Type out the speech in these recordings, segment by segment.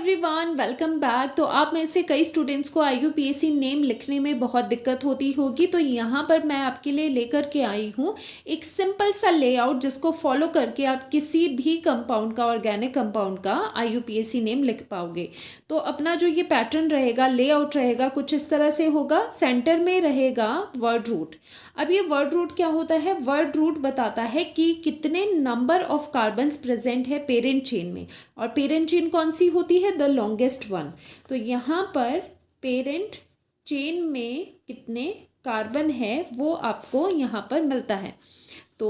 Everyone, welcome back. तो आप में से कई स्टूडेंट्स को आईयूपीएसी नेम लिखने में बहुत दिक्कत होती होगी, तो यहाँ पर मैं आपके लिए लेकर के आई हूँ एक सिंपल सा लेआउट जिसको फॉलो करके आप किसी भी कंपाउंड का, ऑर्गेनिक कंपाउंड का आईयूपीएसी नेम लिख पाओगे। तो अपना जो ये पैटर्न रहेगा, लेआउट रहेगा, कुछ इस तरह से होगा। सेंटर में रहेगा वर्ड रूट। अब ये वर्ड रूट क्या होता है? वर्ड रूट बताता है कि कितने नंबर ऑफ कार्बन्स प्रेजेंट है पेरेंट चेन में, और पेरेंट चेन कौन सी होती है? The longest one. तो यहाँ पर पेरेंट चेन में कितने कार्बन है वो आपको यहाँ पर मिलता है। तो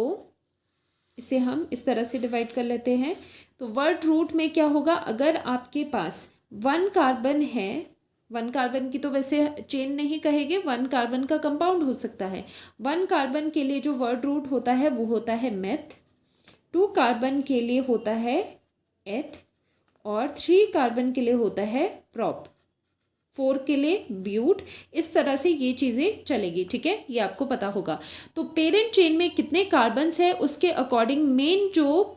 इसे हम इस तरह से डिवाइड कर लेते हैं। तो वर्ड रूट में क्या होगा? अगर आपके पास 1 कार्बन है, 1 कार्बन की तो वैसे चेन नहीं कहेंगे, 1 कार्बन का कंपाउंड हो सकता है। 1 कार्बन के लिए जो वर्ड रूट होता है वो होता है मेथ, 2 कार्बन के लिए होता है एथ, और 3 कार्बन के लिए होता है प्रॉप, 4 के लिए ब्यूट। इस तरह से ये चीज़ें चलेगी, ठीक है, ये आपको पता होगा। तो पेरेंट चेन में कितने कार्बन्स है उसके अकॉर्डिंग मेन जो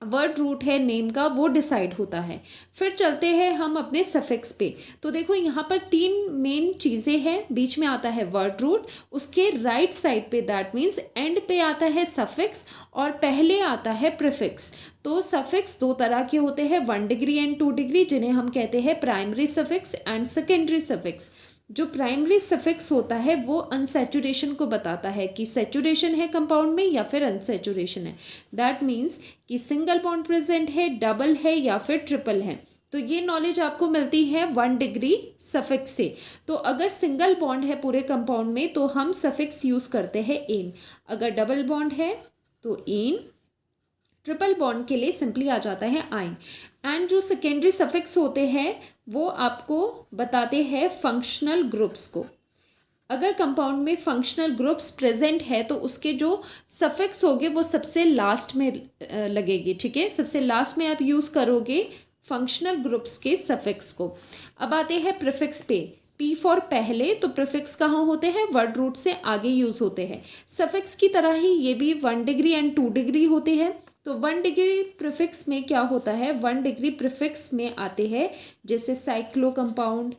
वर्ड रूट है नेम का वो डिसाइड होता है। फिर चलते हैं हम अपने सफिक्स पे। तो देखो यहाँ पर 3 मेन चीज़ें हैं। बीच में आता है वर्ड रूट, उसके राइट साइड पे दैट मीन्स एंड पे आता है सफिक्स, और पहले आता है प्रीफिक्स। तो सफिक्स 2 तरह के होते हैं, 1 डिग्री एंड 2 डिग्री, जिन्हें हम कहते हैं primary suffix and secondary suffix. जो प्राइमरी सफिक्स होता है वो अनसैचुरेशन को बताता है कि सैचुरेशन है कंपाउंड में या फिर अनसैचुरेशन है। दैट मीन्स कि सिंगल बॉन्ड प्रेजेंट है, डबल है या फिर ट्रिपल है। तो ये नॉलेज आपको मिलती है 1 डिग्री सफिक्स से। तो अगर सिंगल बॉन्ड है पूरे कंपाउंड में तो हम सफिक्स यूज करते हैं एन, अगर डबल बॉन्ड है तो एन, ट्रिपल बॉन्ड के लिए सिंपली आ जाता है आइन। एंड जो सेकेंडरी सफिक्स होते हैं वो आपको बताते हैं फंक्शनल ग्रुप्स को। अगर कंपाउंड में फंक्शनल ग्रुप्स प्रेजेंट है तो उसके जो सफिक्स होंगे वो सबसे लास्ट में लगेगी, ठीक है, सबसे लास्ट में आप यूज करोगे फंक्शनल ग्रुप्स के सफिक्स को। अब आते हैं प्रीफिक्स पे। पी फॉर पहले, तो प्रीफिक्स कहाँ होते हैं? वर्ड रूट से आगे यूज होते हैं। सफिक्स की तरह ही ये भी 1 डिग्री एंड 2 डिग्री होते हैं। तो 1 डिग्री प्रीफिक्स में क्या होता है? 1 डिग्री प्रीफिक्स में आते हैं जैसे साइक्लो कंपाउंड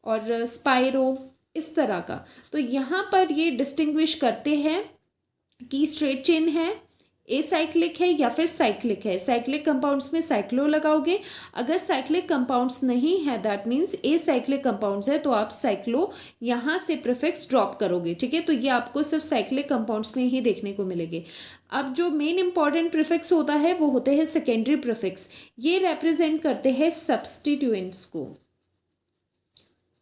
और स्पाइरो, इस तरह का। तो यहाँ पर ये डिस्टिंग्विश करते हैं कि स्ट्रेट चेन है, ए साइक्लिक है या फिर साइक्लिक है। साइक्लिक कंपाउंड्स में साइक्लो लगाओगे, अगर साइक्लिक कंपाउंड्स नहीं है that means a cyclic compounds है तो आप साइक्लो यहाँ से प्रीफिक्स ड्रॉप करोगे, ठीक है। तो ये आपको सिर्फ साइक्लिक कंपाउंड्स में ही देखने को मिलेंगे। अब जो मेन इंपॉर्टेंट प्रीफिक्स होता है वो होते हैं सेकेंडरी प्रीफिक्स। ये रिप्रेजेंट करते हैं सब्स्टिट्यूएंट्स को,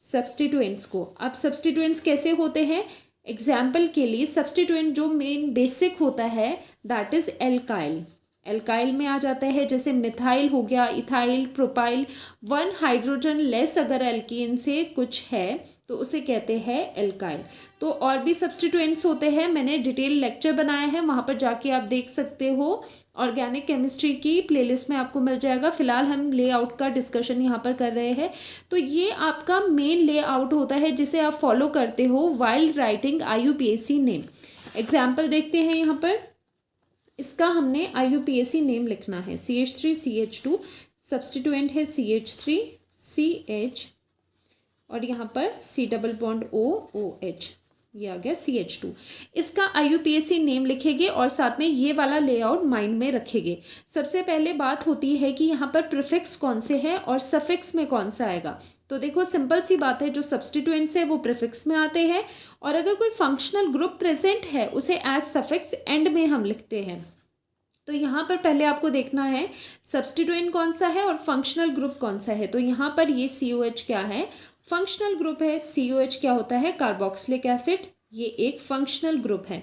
सब्स्टिट्यूएंट्स को। अब सब्स्टिट्यूएंट्स कैसे होते हैं? एग्जाम्पल के लिए सब्स्टिट्यूएंट जो मेन बेसिक होता है दैट इज एल्काइल। एल्काइल में आ जाता है जैसे मिथाइल हो गया, इथाइल, प्रोपाइल। 1 हाइड्रोजन लेस अगर एल्कीन से कुछ है तो उसे कहते हैं एल्काइल। तो और भी सब्स्टिट्यूएंट्स होते हैं, मैंने डिटेल लेक्चर बनाया है, वहाँ पर जाके आप देख सकते हो। ऑर्गेनिक केमिस्ट्री की प्लेलिस्ट में आपको मिल जाएगा। फिलहाल हम लेआउट का डिस्कशन यहाँ पर कर रहे हैं। तो ये आपका मेन लेआउट होता है जिसे आप फॉलो करते हो while writing IUPAC name. Example देखते हैं यहाँ पर। इसका हमने आईयूपीएसी नेम लिखना है। CH3CH2, सब्स्टिट्यूएंट है CH3, CH, और यहाँ पर C डबल बॉन्ड OH, ये आ गया CH2। इसका आईयूपीएसी नेम लिखेंगे और साथ में ये वाला लेआउट माइंड में रखेंगे। सबसे पहले बात होती है कि यहाँ पर प्रीफिक्स कौन से हैं और सफिक्स में कौन सा आएगा। तो देखो सिंपल सी बात है, जो सब्स्टिट्यूएंट्स है वो प्रीफिक्स में आते हैं, और अगर कोई फंक्शनल ग्रुप प्रेजेंट है उसे एज सफिक्स एंड में हम लिखते हैं। तो यहाँ पर पहले आपको देखना है सब्स्टिट्यूएंट कौन सा है और फंक्शनल ग्रुप कौन सा है। तो यहाँ पर ये COH क्या है? फंक्शनल ग्रुप है। COH क्या होता है? कार्बोक्सिलिक एसिड, ये एक फंक्शनल ग्रुप है।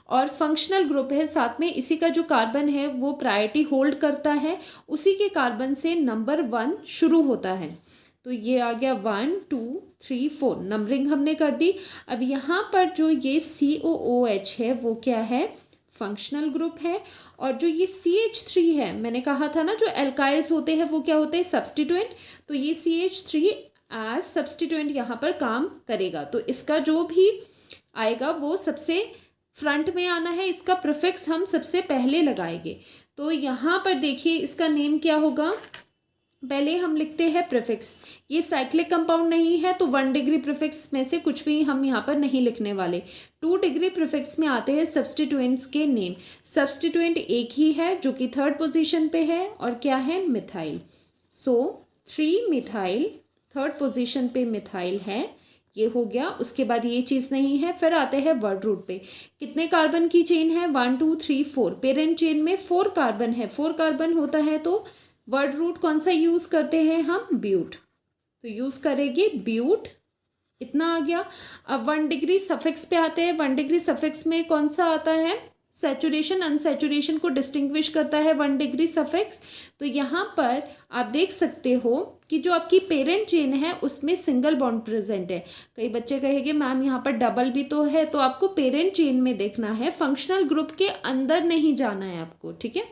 और फंक्शनल ग्रुप है, साथ में इसी का जो कार्बन है वो प्रायोरिटी होल्ड करता है, उसी के कार्बन से नंबर 1 शुरू होता है। तो ये आ गया 1 2 3 4, नंबरिंग हमने कर दी। अब यहाँ पर जो ये COOH है वो क्या है? फंक्शनल ग्रुप है। और जो ये CH3 है, मैंने कहा था ना जो एल्काइल्स होते हैं वो क्या होते हैं? सब्स्टिट्यूएंट। तो ये CH3 एज सब्स्टिट्यूएंट यहाँ पर काम करेगा। तो इसका जो भी आएगा वो सबसे फ्रंट में आना है, इसका प्रीफिक्स हम सबसे पहले लगाएंगे। तो यहाँ पर देखिए इसका नेम क्या होगा? पहले हम लिखते हैं प्रीफिक्स। ये साइक्लिक कंपाउंड नहीं है तो 1 डिग्री प्रीफिक्स में से कुछ भी हम यहाँ पर नहीं लिखने वाले। 2 डिग्री प्रीफिक्स में आते हैं सब्स्टिट्यूएंट्स के नेम। सब्स्टिट्यूएंट एक ही है जो कि 3rd पोजीशन पे है और क्या है, मिथाइल। सो 3 मिथाइल 3rd पोजीशन पे मिथाइल है, ये हो गया। उसके बाद ये चीज़ नहीं है। फिर आते हैं वर्ड रूट पे। कितने कार्बन की चेन है, 1 2 3 4। पेरेंट चेन में 4 कार्बन है। 4 कार्बन होता है तो वर्ड रूट कौन सा यूज करते हैं हम, ब्यूट। तो यूज करेंगे ब्यूट, इतना आ गया। अब 1 डिग्री सफिक्स पे आते हैं। 1 डिग्री सफिक्स में कौन सा आता है, सैचुरेशन अनसैचुरेशन को डिस्टिंग्विश करता है 1 डिग्री सफिक्स। तो यहाँ पर आप देख सकते हो कि जो आपकी पेरेंट चेन है उसमें सिंगल बॉन्ड प्रेजेंट है। कई बच्चे कहेंगे मैम यहाँ पर डबल भी तो है, तो आपको पेरेंट चेन में देखना है, फंक्शनल ग्रुप के अंदर नहीं जाना है आपको, ठीक है।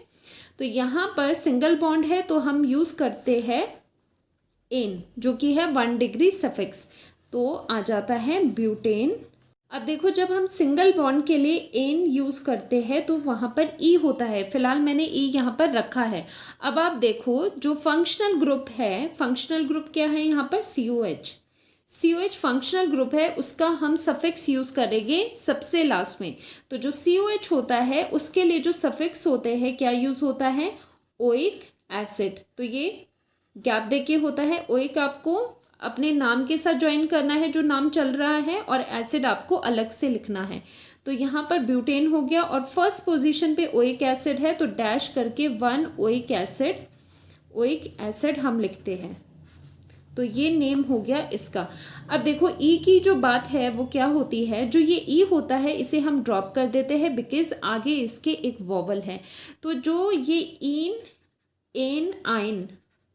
तो यहाँ पर सिंगल बॉन्ड है तो हम यूज करते हैं एन, जो कि है 1 डिग्री सफिक्स, तो आ जाता है ब्यूटेन। अब देखो जब हम सिंगल बॉन्ड के लिए एन यूज करते हैं तो वहां पर ई होता है। फिलहाल मैंने ई यहाँ पर रखा है। अब आप देखो जो फंक्शनल ग्रुप है, फंक्शनल ग्रुप क्या है यहाँ पर, COH। COH फंक्शनल ग्रुप है, उसका हम सफिक्स यूज करेंगे सबसे लास्ट में। तो जो COH होता है उसके लिए जो सफिक्स होते हैं क्या यूज होता है, ओइक एसिड। तो ये गैप देके होता है। ओइक आपको अपने नाम के साथ ज्वाइन करना है जो नाम चल रहा है, और एसिड आपको अलग से लिखना है। तो यहाँ पर ब्यूटेन हो गया और फर्स्ट पोजीशन पे ओइक एसिड है तो डैश करके 1 ओइक एसिड हम लिखते हैं। तो ये नेम हो गया इसका। अब देखो ई की जो बात है वो क्या होती है, जो ये ई होता है इसे हम ड्रॉप कर देते हैं बिकॉज आगे इसके एक वॉवल है। तो जो ये इन एन आइन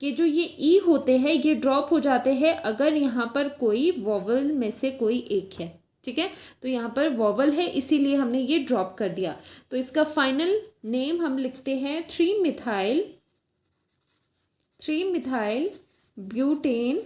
कि जो ये ई होते हैं ये ड्रॉप हो जाते हैं अगर यहाँ पर कोई वॉवल में से कोई एक है, ठीक है। तो यहाँ पर वॉवल है इसीलिए हमने ये ड्रॉप कर दिया। तो इसका फाइनल नेम हम लिखते हैं 3 मिथाइल ब्यूटेन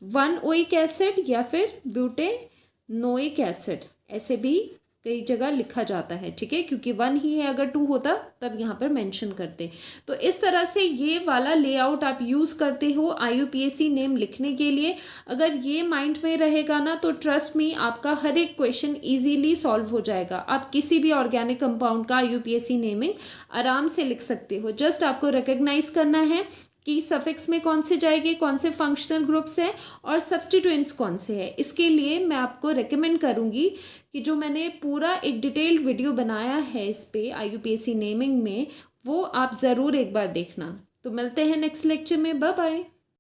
1 ओइक एसिड या फिर ब्यूटेनोइक एसिड, ऐसे भी कई जगह लिखा जाता है, ठीक है, क्योंकि 1 ही है, अगर 2 होता तब यहाँ पर मेंशन करते। तो इस तरह से ये वाला लेआउट आप यूज़ करते हो IUPAC नेम लिखने के लिए। अगर ये माइंड में रहेगा ना तो ट्रस्ट मी आपका हर एक क्वेश्चन इजीली सॉल्व हो जाएगा। आप किसी भी ऑर्गेनिक कंपाउंड का IUPAC नेमिंग आराम से लिख सकते हो। जस्ट आपको रिकग्नाइज करना है कि सफिक्स में कौन से जाएंगे, कौन से फंक्शनल ग्रुप्स हैं और सब्स्टिट्यूएंट्स कौन से हैं। इसके लिए मैं आपको रेकमेंड करूंगी कि जो मैंने पूरा एक डिटेल्ड वीडियो बनाया है इस पे IUPAC नेमिंग में, वो आप ज़रूर एक बार देखना। तो मिलते हैं नेक्स्ट लेक्चर में, बाय बाय।